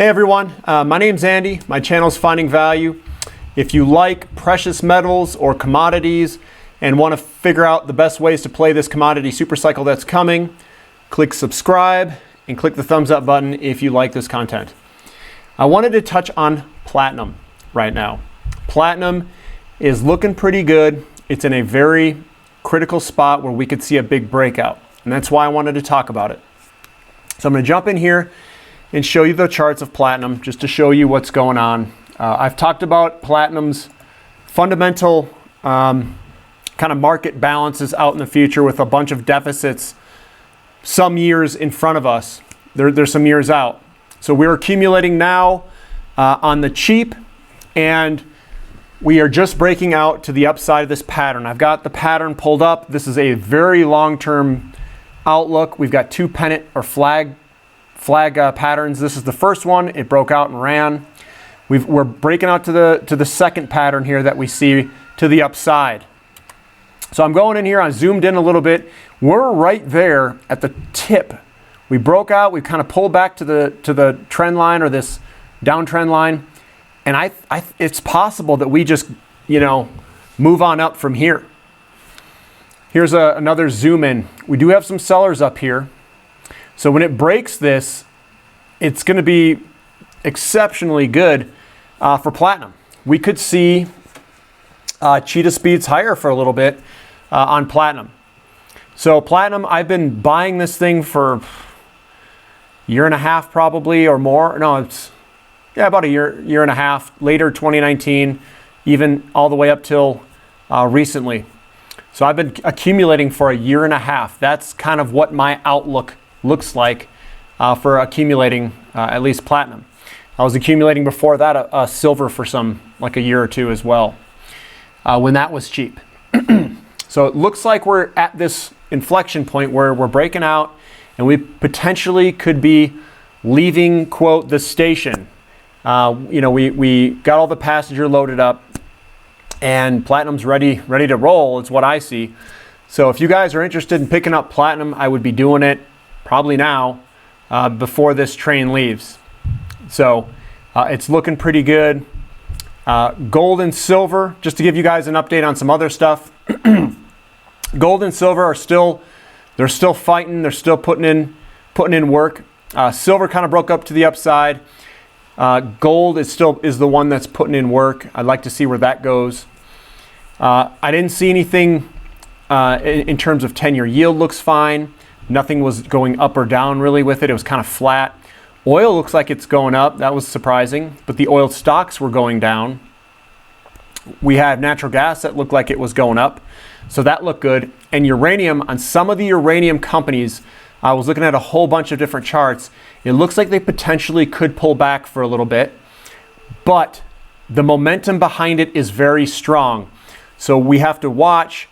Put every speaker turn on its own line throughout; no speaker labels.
Hey everyone, my name's Andy. My channel's Finding Value. If you like precious metals or commodities and want to figure out the best ways to play this commodity supercycle that's coming, click subscribe and click the thumbs up button if you like this content. I wanted to touch on platinum right now. Platinum is looking pretty good. It's in a very critical spot where we could see a big breakout, and that's why I wanted to talk about it. So I'm going to jump in here and show you the charts of platinum just to show you what's going on. I've talked about platinum's fundamental kind of market balances out in the future with a bunch of deficits some years in front of us. There's some years out. So we're accumulating now on the cheap, and we are just breaking out to the upside of this pattern. I've got the pattern pulled up. This is a very long-term outlook. We've got two pennant or flag patterns. This is the first one. It broke out and ran. We're breaking out to the second pattern here that we see to the upside. So I'm going in here. I zoomed in a little bit. We're right there at the tip. We broke out. We kind of pulled back to the trend line, or this downtrend line, and it's possible that we just move on up from here. Here's another zoom in. We do have some sellers up here. So when it breaks this, it's going to be exceptionally good for platinum. We could see cheetah speeds higher for a little bit on platinum. So platinum, I've been buying this thing for a year and a half probably, or more. No, it's about a year and a half. Later 2019, even all the way up till recently. So I've been accumulating for a year and a half. That's kind of what my outlook looks like for accumulating at least platinum. I was accumulating before that silver for like a year or two as well, when that was cheap. So it looks like we're at this inflection point where we're breaking out, and we potentially could be leaving, quote, the station. We got all the passenger loaded up, and platinum's ready to roll. It's what I see. So if you guys are interested in picking up platinum, I would be doing it probably now, before this train leaves. So it's looking pretty good. Gold and silver, just to give you guys an update on some other stuff. Gold and silver are still fighting. They're still putting in work. Silver kind of broke up to the upside. Gold is the one that's putting in work. I'd like to see where that goes. I didn't see anything in terms of 10-year yield. Looks fine. Nothing was going up or down really with it. It was kind of flat. Oil looks like it's going up. That was surprising. But the oil stocks were going down. We had natural gas that looked like it was going up. So that looked good. And uranium, on some of the uranium companies, I was looking at a whole bunch of different charts. It looks like they potentially could pull back for a little bit. But the momentum behind it is very strong. So we have to watch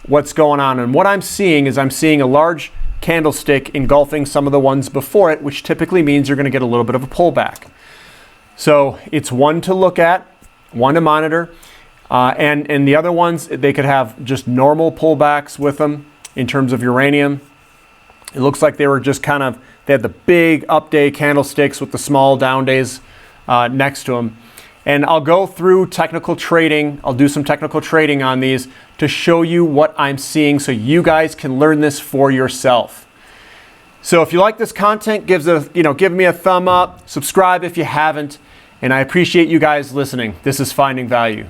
what's going on. And what I'm seeing is a large candlestick engulfing some of the ones before it, which typically means you're going to get a little bit of a pullback. So it's one to look at, one to monitor, and the other ones, they could have just normal pullbacks with them in terms of uranium. It looks like they were just they had the big up day candlesticks with the small down days next to them. And I'll go through technical trading. I'll do some technical trading on these to show you what I'm seeing so you guys can learn this for yourself. So if you like this content, give me a thumb up, subscribe if you haven't, and I appreciate you guys listening. This is Finding Value.